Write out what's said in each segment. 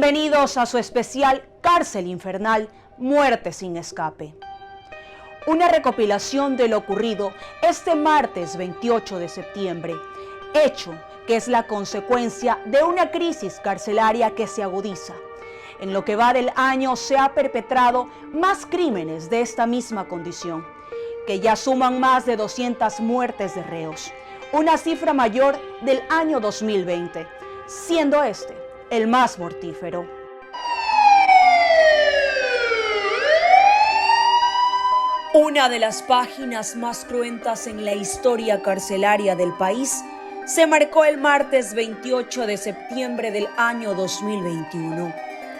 Bienvenidos a su especial Cárcel Infernal, Muerte sin Escape. Una recopilación de lo ocurrido este martes 28 de septiembre, hecho que es la consecuencia de una crisis carcelaria que se agudiza. En lo que va del año se ha perpetrado más crímenes de esta misma condición, que ya suman más de 200 muertes de reos, una cifra mayor del año 2020, siendo este el más mortífero. Una de las páginas más cruentas en la historia carcelaria del país se marcó el martes 28 de septiembre del año 2021,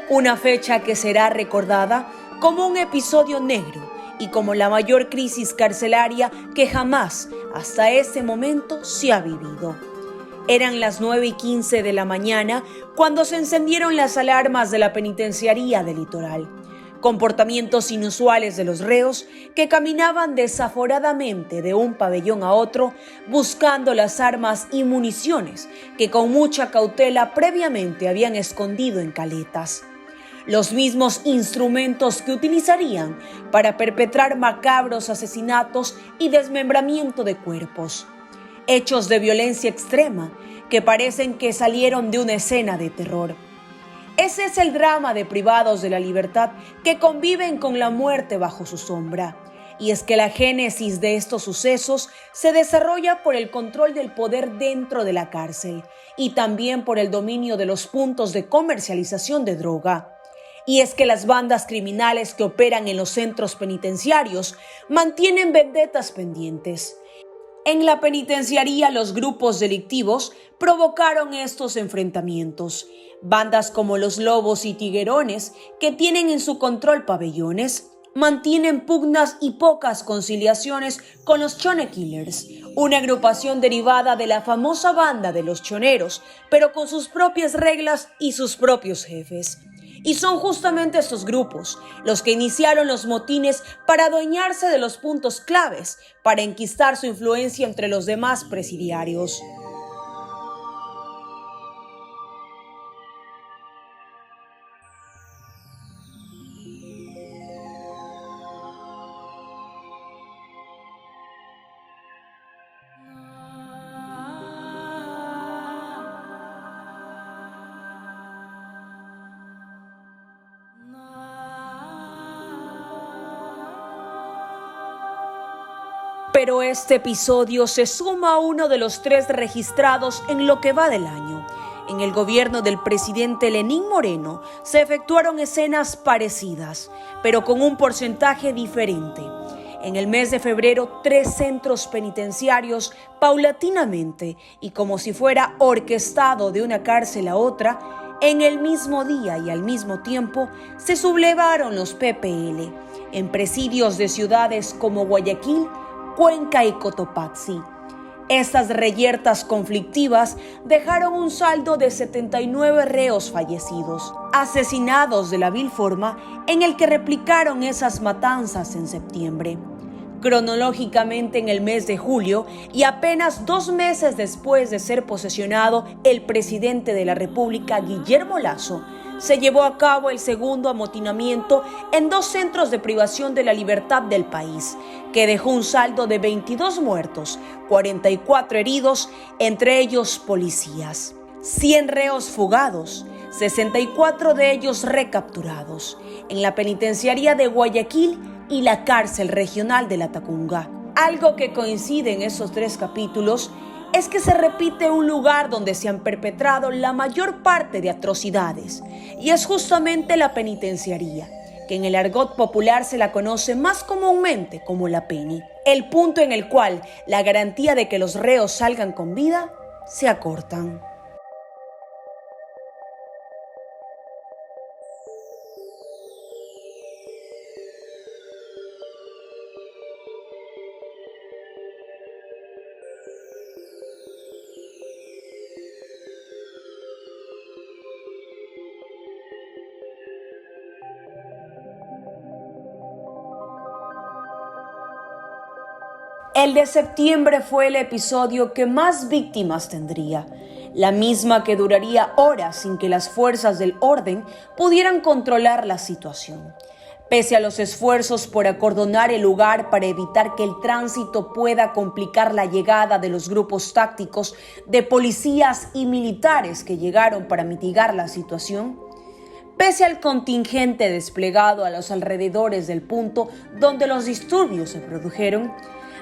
una fecha que será recordada como un episodio negro y como la mayor crisis carcelaria que jamás hasta ese momento se ha vivido. Eran las 9:15 de la mañana cuando se encendieron las alarmas de la penitenciaría del Litoral. Comportamientos inusuales de los reos que caminaban desaforadamente de un pabellón a otro buscando las armas y municiones que con mucha cautela previamente habían escondido en caletas. Los mismos instrumentos que utilizarían para perpetrar macabros asesinatos y desmembramiento de cuerpos. Hechos de violencia extrema que parecen que salieron de una escena de terror. Ese es el drama de privados de la libertad que conviven con la muerte bajo su sombra. Y es que la génesis de estos sucesos se desarrolla por el control del poder dentro de la cárcel y también por el dominio de los puntos de comercialización de droga. Y es que las bandas criminales que operan en los centros penitenciarios mantienen vendetas pendientes. En la penitenciaría, los grupos delictivos provocaron estos enfrentamientos. Bandas como los Lobos y Tiguerones, que tienen en su control pabellones, mantienen pugnas y pocas conciliaciones con los Chone Killers, una agrupación derivada de la famosa banda de los choneros, pero con sus propias reglas y sus propios jefes. Y son justamente estos grupos los que iniciaron los motines para adueñarse de los puntos claves, para enquistar su influencia entre los demás presidiarios. Pero este episodio se suma a uno de los 3 registrados en lo que va del año. En el gobierno del presidente Lenín Moreno se efectuaron escenas parecidas, pero con un porcentaje diferente. En el mes de febrero, 3 centros penitenciarios, paulatinamente y como si fuera orquestado de una cárcel a otra, en el mismo día y al mismo tiempo, se sublevaron los PPL en presidios de ciudades como Guayaquil, Cuenca y Cotopaxi. Estas reyertas conflictivas dejaron un saldo de 79 reos fallecidos, asesinados de la vil forma en el que replicaron esas matanzas en septiembre. Cronológicamente, en el mes de julio y apenas 2 meses después de ser posesionado el presidente de la República, Guillermo Lasso, se llevó a cabo el segundo amotinamiento en 2 centros de privación de la libertad del país, que dejó un saldo de 22 muertos, 44 heridos, entre ellos policías. 100 reos fugados, 64 de ellos recapturados, en la penitenciaría de Guayaquil y la cárcel regional de La Tacunga. Algo que coincide en esos 3 capítulos es que se repite un lugar donde se han perpetrado la mayor parte de atrocidades, y es justamente la penitenciaría, que en el argot popular se la conoce más comúnmente como la peni, el punto en el cual la garantía de que los reos salgan con vida se acortan. El de septiembre fue el episodio que más víctimas tendría. la misma que duraría horas sin que las fuerzas del orden pudieran controlar la situación. Pese a los esfuerzos por acordonar el lugar para evitar que el tránsito pueda complicar la llegada de los grupos tácticos de policías y militares que llegaron para mitigar la situación, pese al contingente desplegado a los alrededores del punto donde los disturbios se produjeron,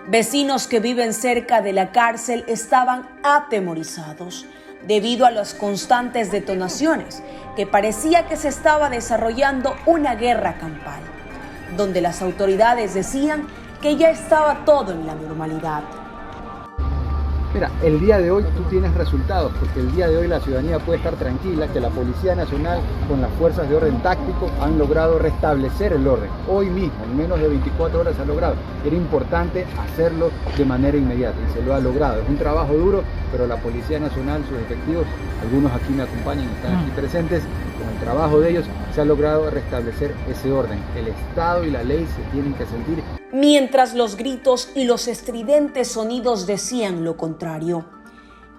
vecinos que viven cerca de la cárcel estaban atemorizados debido a las constantes detonaciones que parecía que se estaba desarrollando una guerra campal, donde las autoridades decían que ya estaba todo en la normalidad. Mira, el día de hoy tú tienes resultados, porque el día de hoy la ciudadanía puede estar tranquila que la Policía Nacional con las fuerzas de orden táctico han logrado restablecer el orden. Hoy mismo, en menos de 24 horas se ha logrado. Era importante hacerlo de manera inmediata y se lo ha logrado. Es un trabajo duro, pero la Policía Nacional, sus efectivos, algunos aquí me acompañan, están aquí presentes, con el trabajo de ellos se ha logrado restablecer ese orden. El Estado y la ley se tienen que sentir. Mientras los gritos y los estridentes sonidos decían lo contrario.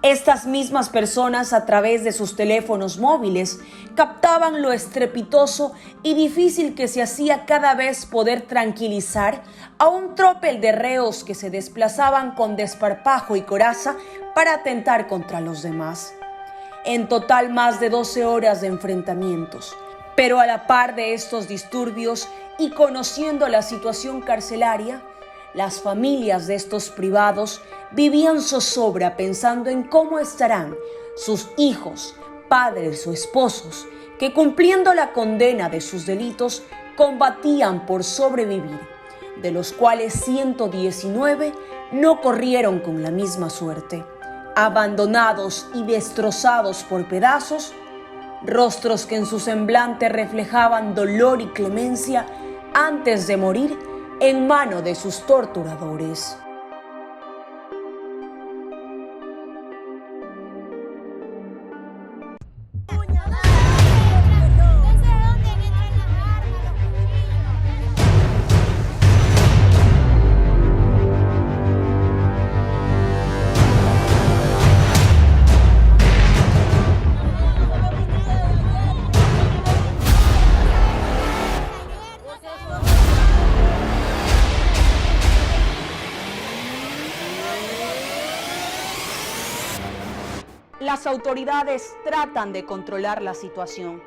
Estas mismas personas, a través de sus teléfonos móviles, captaban lo estrepitoso y difícil que se hacía cada vez poder tranquilizar a un tropel de reos que se desplazaban con desparpajo y coraza para atentar contra los demás. En total, más de 12 horas de enfrentamientos. Pero a la par de estos disturbios y conociendo la situación carcelaria, las familias de estos privados vivían zozobra pensando en cómo estarán sus hijos, padres o esposos que, cumpliendo la condena de sus delitos, combatían por sobrevivir, de los cuales 119 no corrieron con la misma suerte. Abandonados y destrozados por pedazos, rostros que en su semblante reflejaban dolor y clemencia antes de morir en mano de sus torturadores. Las autoridades tratan de controlar la situación,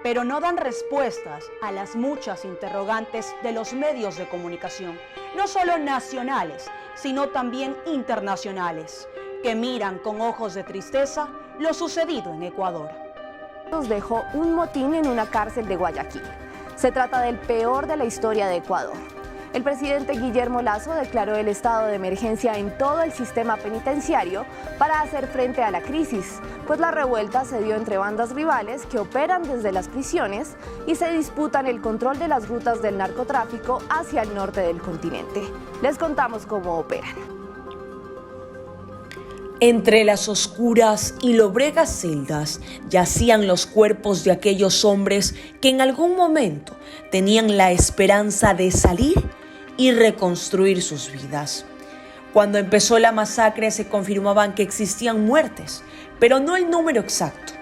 pero no dan respuestas a las muchas interrogantes de los medios de comunicación, no solo nacionales, sino también internacionales, que miran con ojos de tristeza lo sucedido en Ecuador. Nos dejó un motín en una cárcel de Guayaquil. Se trata del peor de la historia de Ecuador. El presidente Guillermo Lasso declaró el estado de emergencia en todo el sistema penitenciario para hacer frente a la crisis, pues la revuelta se dio entre bandas rivales que operan desde las prisiones y se disputan el control de las rutas del narcotráfico hacia el norte del continente. Les contamos cómo operan. Entre las oscuras y lobregas celdas yacían los cuerpos de aquellos hombres que en algún momento tenían la esperanza de salir y reconstruir sus vidas. Cuando empezó la masacre se confirmaban que existían muertes, pero no el número exacto.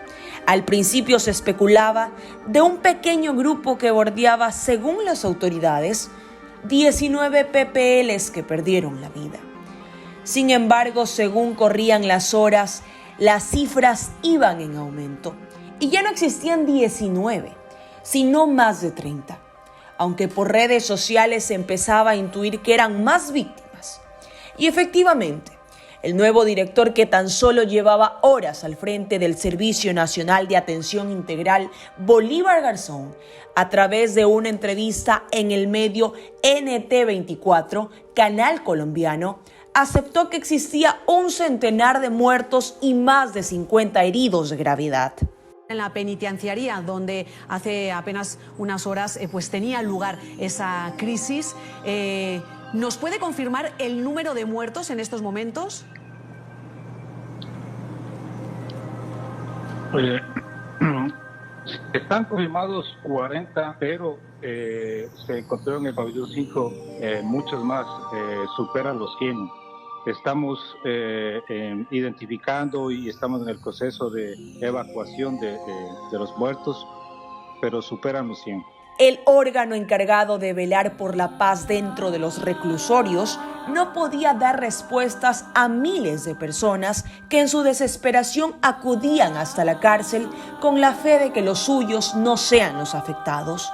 Al principio se especulaba de un pequeño grupo que bordeaba, según las autoridades, 19 PPLs que perdieron la vida. Sin embargo, según corrían las horas, las cifras iban en aumento y ya no existían 19, sino más de 30, aunque por redes sociales se empezaba a intuir que eran más víctimas. Y efectivamente, el nuevo director, que tan solo llevaba horas al frente del Servicio Nacional de Atención Integral, Bolívar Garzón, a través de una entrevista en el medio NT24, canal colombiano, aceptó que existía un centenar de muertos y más de 50 heridos de gravedad. En la penitenciaría, donde hace apenas unas horas pues tenía lugar esa crisis, ¿nos puede confirmar el número de muertos en estos momentos? Están confirmados 40, pero se encontró en el pabellón 5 muchos más, superan los 100. Estamos identificando y estamos en el proceso de evacuación de los muertos, pero superan los 100. El órgano encargado de velar por la paz dentro de los reclusorios no podía dar respuestas a miles de personas que en su desesperación acudían hasta la cárcel con la fe de que los suyos no sean los afectados.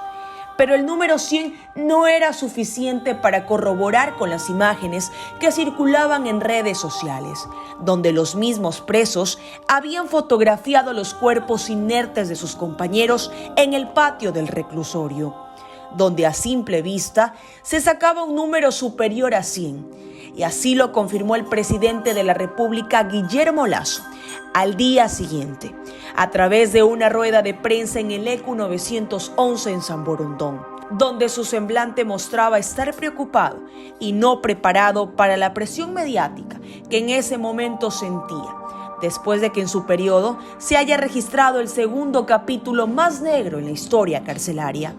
Pero el número 100 no era suficiente para corroborar con las imágenes que circulaban en redes sociales, donde los mismos presos habían fotografiado los cuerpos inertes de sus compañeros en el patio del reclusorio, donde a simple vista se sacaba un número superior a 100, y así lo confirmó el presidente de la República, Guillermo Lasso, al día siguiente, a través de una rueda de prensa en el ECU 911 en San Borondón, donde su semblante mostraba estar preocupado y no preparado para la presión mediática que en ese momento sentía, después de que en su periodo se haya registrado el segundo capítulo más negro en la historia carcelaria.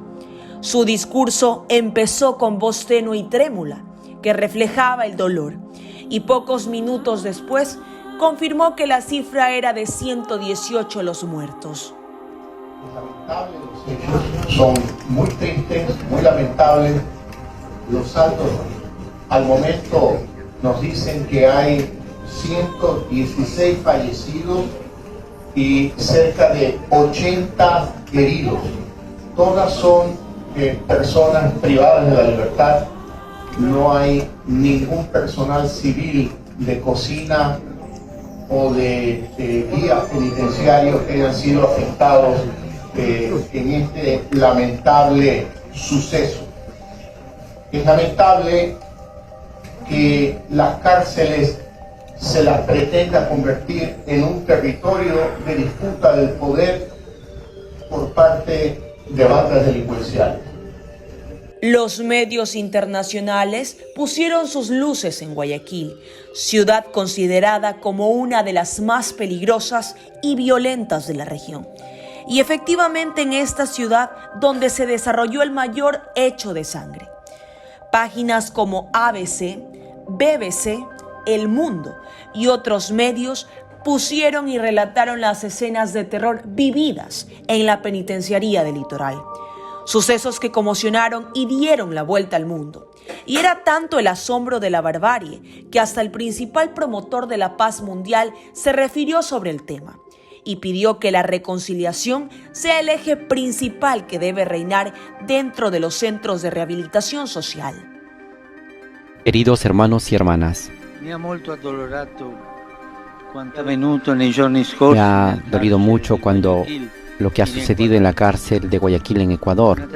Su discurso empezó con voz tenue y trémula, que reflejaba el dolor, y pocos minutos después confirmó que la cifra era de 118 los muertos. Es lamentable, los hechos son muy tristes, muy lamentables. Los saldos al momento nos dicen que hay 116 fallecidos y cerca de 80 heridos. Todas son personas privadas de la libertad. No hay ningún personal civil de cocina o de guías penitenciarios que hayan sido afectados en este lamentable suceso. Es lamentable que las cárceles se las pretenda convertir en un territorio de disputa del poder por parte de bandas delincuenciales. Los medios internacionales pusieron sus luces en Guayaquil, ciudad considerada como una de las más peligrosas y violentas de la región. Y efectivamente en esta ciudad donde se desarrolló el mayor hecho de sangre. Páginas como ABC, BBC, El Mundo y otros medios pusieron y relataron las escenas de terror vividas en la penitenciaría del Litoral. Sucesos que conmocionaron y dieron la vuelta al mundo. Y era tanto el asombro de la barbarie que hasta el principal promotor de la paz mundial se refirió sobre el tema y pidió que la reconciliación sea el eje principal que debe reinar dentro de los centros de rehabilitación social. Queridos hermanos y hermanas, me ha dolido mucho cuando lo que ha sucedido en la cárcel de Guayaquil en Ecuador.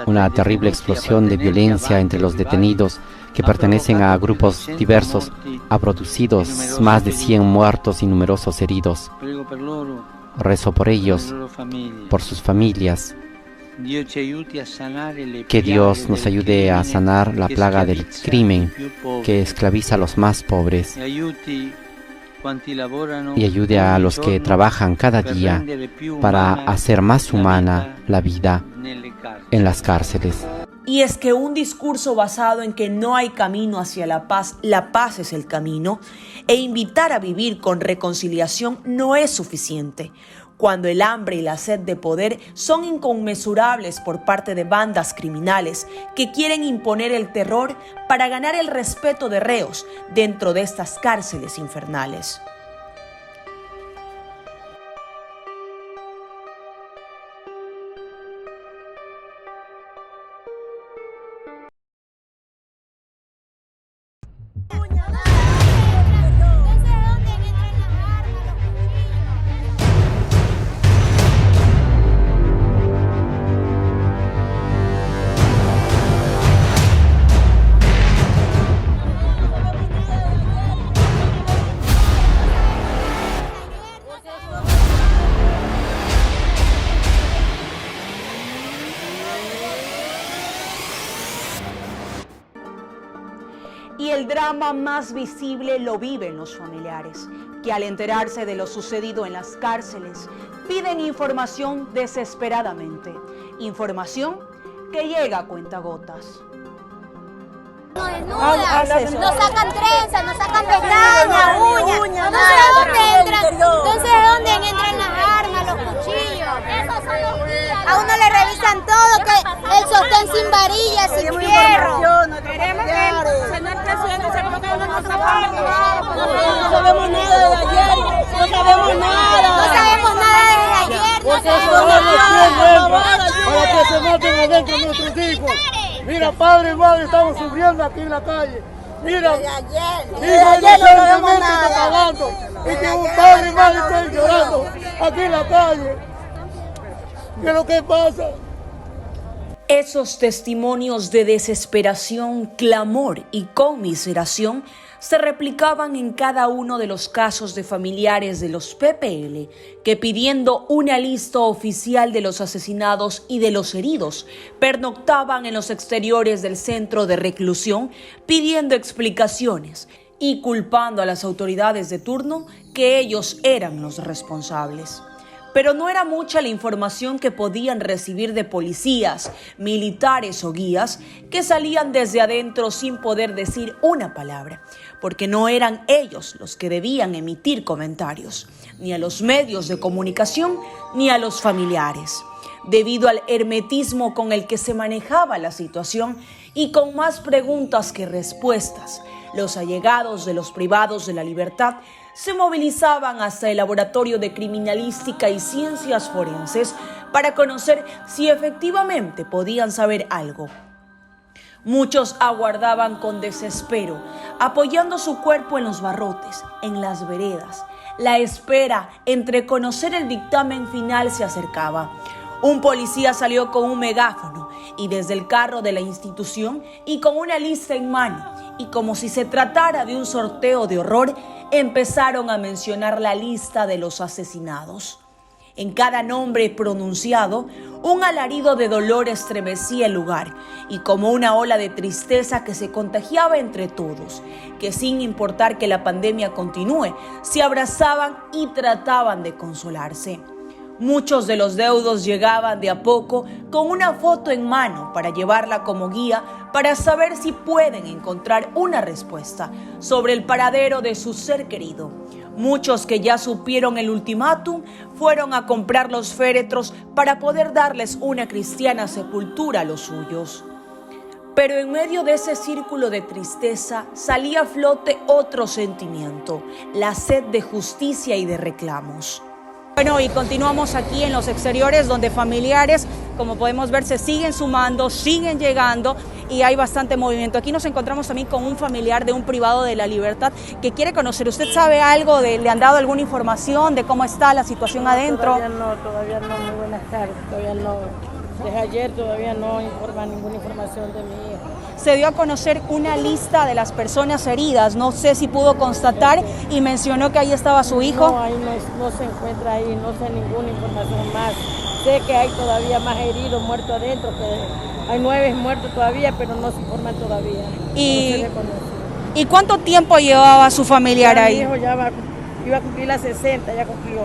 Una terrible explosión de violencia entre los detenidos que pertenecen a grupos diversos ha producido más de 100 muertos y numerosos heridos. Rezo por ellos, por sus familias. Que Dios nos ayude a sanar la plaga del crimen que esclaviza a los más pobres y ayude a los que trabajan cada día para hacer más humana la vida en las cárceles. Y es que un discurso basado en que no hay camino hacia la paz es el camino, e invitar a vivir con reconciliación no es suficiente, cuando el hambre y la sed de poder son inconmensurables por parte de bandas criminales que quieren imponer el terror para ganar el respeto de reos dentro de estas cárceles infernales. Y el drama más visible lo viven los familiares, que al enterarse de lo sucedido en las cárceles, piden información desesperadamente. Información que llega a cuentagotas. Nos desnudan, nos sacan trenzas, nos sacan pestañas, uñas. No sé dónde entran, entonces ¿de dónde entran las armas, los cuchillos? A uno le revisan todo, que el sostén sin varillas, sin fierro. Queremos que el señor presidente se ponga en nuestra parte. No sabemos nada de ayer, no sabemos nada. No sabemos nada desde ayer, no sabemos nada. Para que se maten adentro nuestros hijos. Mira, padre y madre, estamos sufriendo aquí en la calle. Mira, ayer no sabemos nada. Y que un padre y madre están llorando aquí en la calle. ¿Qué es lo que pasa? Esos testimonios de desesperación, clamor y conmiseración se replicaban en cada uno de los casos de familiares de los PPL que, pidiendo una lista oficial de los asesinados y de los heridos, pernoctaban en los exteriores del centro de reclusión pidiendo explicaciones y culpando a las autoridades de turno que ellos eran los responsables. Pero no era mucha la información que podían recibir de policías, militares o guías que salían desde adentro sin poder decir una palabra, porque no eran ellos los que debían emitir comentarios, ni a los medios de comunicación ni a los familiares. Debido al hermetismo con el que se manejaba la situación y con más preguntas que respuestas, los allegados de los privados de la libertad se movilizaban hasta el Laboratorio de Criminalística y Ciencias Forenses para conocer si efectivamente podían saber algo. Muchos aguardaban con desespero, apoyando su cuerpo en los barrotes, en las veredas. La espera entre conocer el dictamen final se acercaba. Un policía salió con un megáfono y desde el carro de la institución y con una lista en mano, y como si se tratara de un sorteo de horror, empezaron a mencionar la lista de los asesinados. En cada nombre pronunciado, un alarido de dolor estremecía el lugar y como una ola de tristeza que se contagiaba entre todos, que sin importar que la pandemia continúe, se abrazaban y trataban de consolarse. Muchos de los deudos llegaban de a poco con una foto en mano para llevarla como guía para saber si pueden encontrar una respuesta sobre el paradero de su ser querido. Muchos que ya supieron el ultimátum fueron a comprar los féretros para poder darles una cristiana sepultura a los suyos. Pero en medio de ese círculo de tristeza salía a flote otro sentimiento, la sed de justicia y de reclamos. Bueno, y continuamos aquí en los exteriores donde familiares, como podemos ver, se siguen sumando, siguen llegando y hay bastante movimiento. Aquí nos encontramos también con un familiar de un privado de la libertad que quiere conocer. ¿Usted sabe algo? ¿Le han dado alguna información de cómo está la situación adentro? Todavía no. Muy buenas tardes. Todavía no. Desde ayer todavía no informan ninguna información de mi hijo. Se dio a conocer una lista de las personas heridas, no sé si pudo constatar y mencionó que ahí estaba su hijo. No, ahí no se encuentra ahí, no sé ninguna información más. Sé que hay todavía más heridos, muertos adentro, que hay 9 muertos todavía, pero no se informan todavía. ¿Y cuánto tiempo llevaba su familiar ahí? Mi hijo ya iba a cumplir las 60, ya cumplió.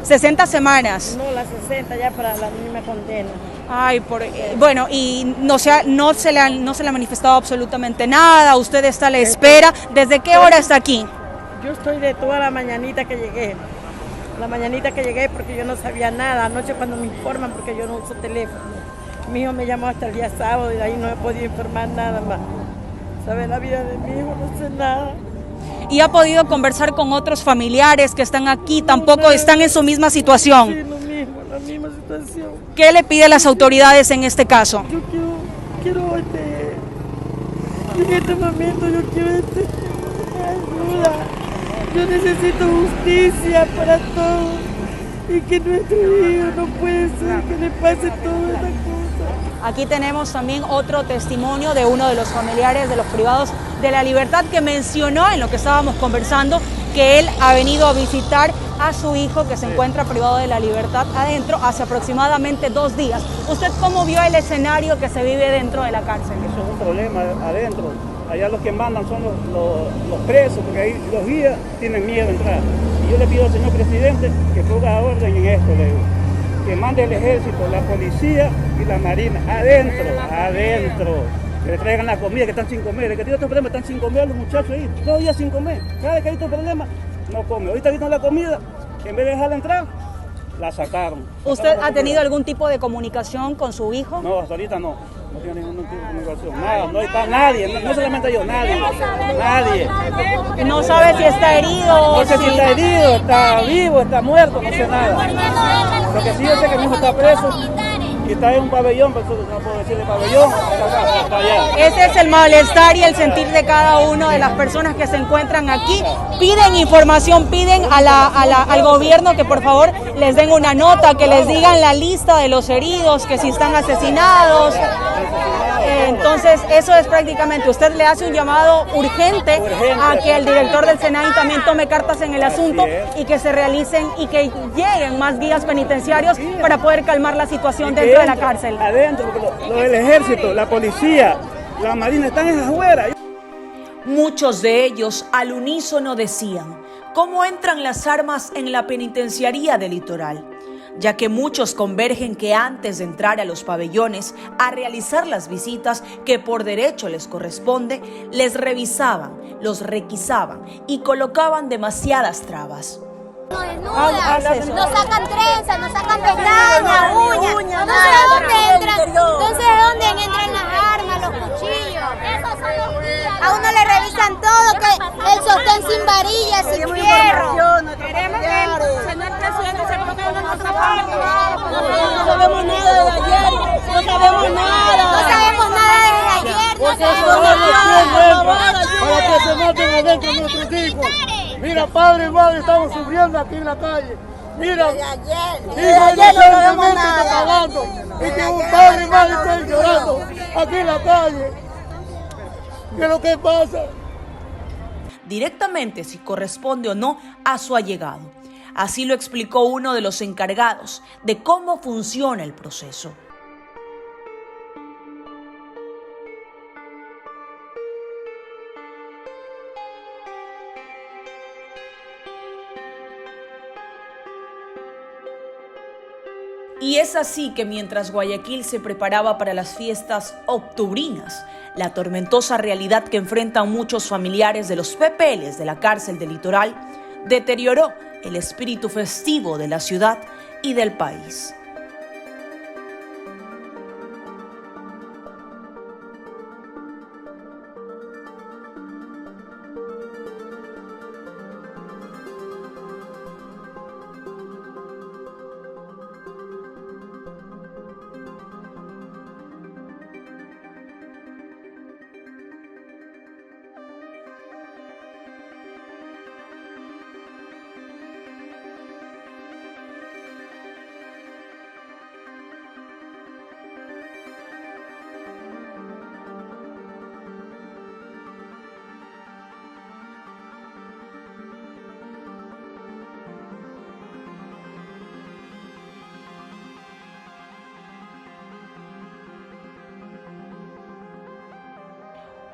60 semanas. No, las 60 ya para la misma condena. Ay, bueno, y no se le ha manifestado absolutamente nada, usted está a la espera. ¿Desde qué hora está aquí? Yo estoy de toda la mañanita que llegué. La mañanita que llegué porque yo no sabía nada. Anoche cuando me informan porque yo no uso teléfono. Mi hijo me llamó hasta el día sábado y de ahí no he podido informar nada más. ¿Sabe la vida de mi hijo? No sé nada. ¿Y ha podido conversar con otros familiares que están aquí? Tampoco están en su misma situación. Sí, la misma situación. ¿Qué le pide a las autoridades en este caso? Yo quiero en este momento yo quiero ayuda. Yo necesito justicia para todos y que nuestro hijo no puede ser que le pase toda esta cosa. Aquí tenemos también otro testimonio de uno de los familiares de los privados de la libertad que mencionó en lo que estábamos conversando que él ha venido a visitar a su hijo que se encuentra privado de la libertad adentro hace aproximadamente 2 días. ¿Usted cómo vio el escenario que se vive dentro de la cárcel? Eso es un problema adentro. Allá los que mandan son los presos, porque ahí los guías tienen miedo de entrar. Y yo le pido al señor presidente que ponga orden en esto, le digo. Que mande el ejército, la policía y la marina adentro. Que le traigan la comida, que están sin comer. El que tiene otro problema, están sin comer los muchachos ahí. 2 días sin comer. Cada vez que hay otro problema, no come. Ahorita vino la comida, en vez de dejarla entrar, la sacaron. ¿Usted ha tenido algún tipo de comunicación con su hijo? No, hasta ahorita no. No tiene ningún tipo de comunicación. Nada, no está nadie, no solamente yo, nadie. Nadie. No sabe si está herido. No sé si está herido, está vivo, está muerto, no sé nada. Lo que sí yo sé que mi hijo está preso y está en un pabellón, pero no puedo decirle pabellón, está allá. Ese es el malestar y el sentir de cada una de las personas que se encuentran aquí. Piden información, piden al gobierno que por favor les den una nota, que les digan la lista de los heridos, que si están asesinados. Entonces eso es prácticamente, usted le hace un llamado urgente a que el director del SENAI también tome cartas en el asunto y que se realicen y que lleguen más guías penitenciarios para poder calmar la situación dentro de la cárcel. Adentro, porque lo del ejército, la policía, la marina están afuera. Muchos de ellos al unísono decían cómo entran las armas en la penitenciaría del Litoral, ya que muchos convergen que antes de entrar a los pabellones a realizar las visitas que por derecho les corresponde, les revisaban, los requisaban y colocaban demasiadas trabas. Nos sacan trenzas, nos sacan pestañas, uñas, no sé dónde entran, entonces ¿de dónde entran las armas, los cuchillos? Esos son los guías. A uno le revisan todo, que el sostén sin varillas, sin fierro. Queremos que el señor presidente se ponga en nuestra parte. No sabemos nada de ayer, no sabemos nada. No sabemos nada desde ayer, no Para que se maten adentro nuestros hijos. Mira, padre y madre, estamos sufriendo aquí en la calle. Mira, ayer no sabemos nada. Y que un padre y madre estén llorando aquí en la calle. ¿Qué es lo que pasa? Directamente si corresponde o no a su allegado. Así lo explicó uno de los encargados de cómo funciona el proceso. Y es así que mientras Guayaquil se preparaba para las fiestas octubrinas, la tormentosa realidad que enfrentan muchos familiares de los PPLs de la cárcel del Litoral deterioró el espíritu festivo de la ciudad y del país.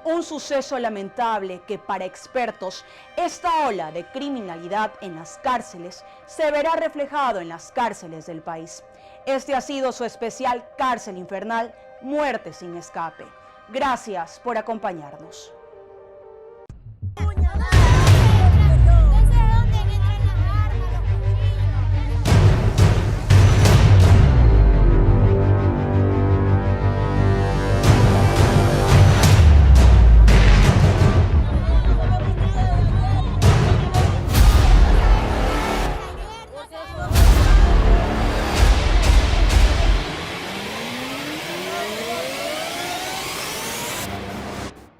Un suceso lamentable que para expertos, esta ola de criminalidad en las cárceles se verá reflejado en las cárceles del país. Este ha sido su especial Cárcel Infernal, Muerte sin Escape. Gracias por acompañarnos.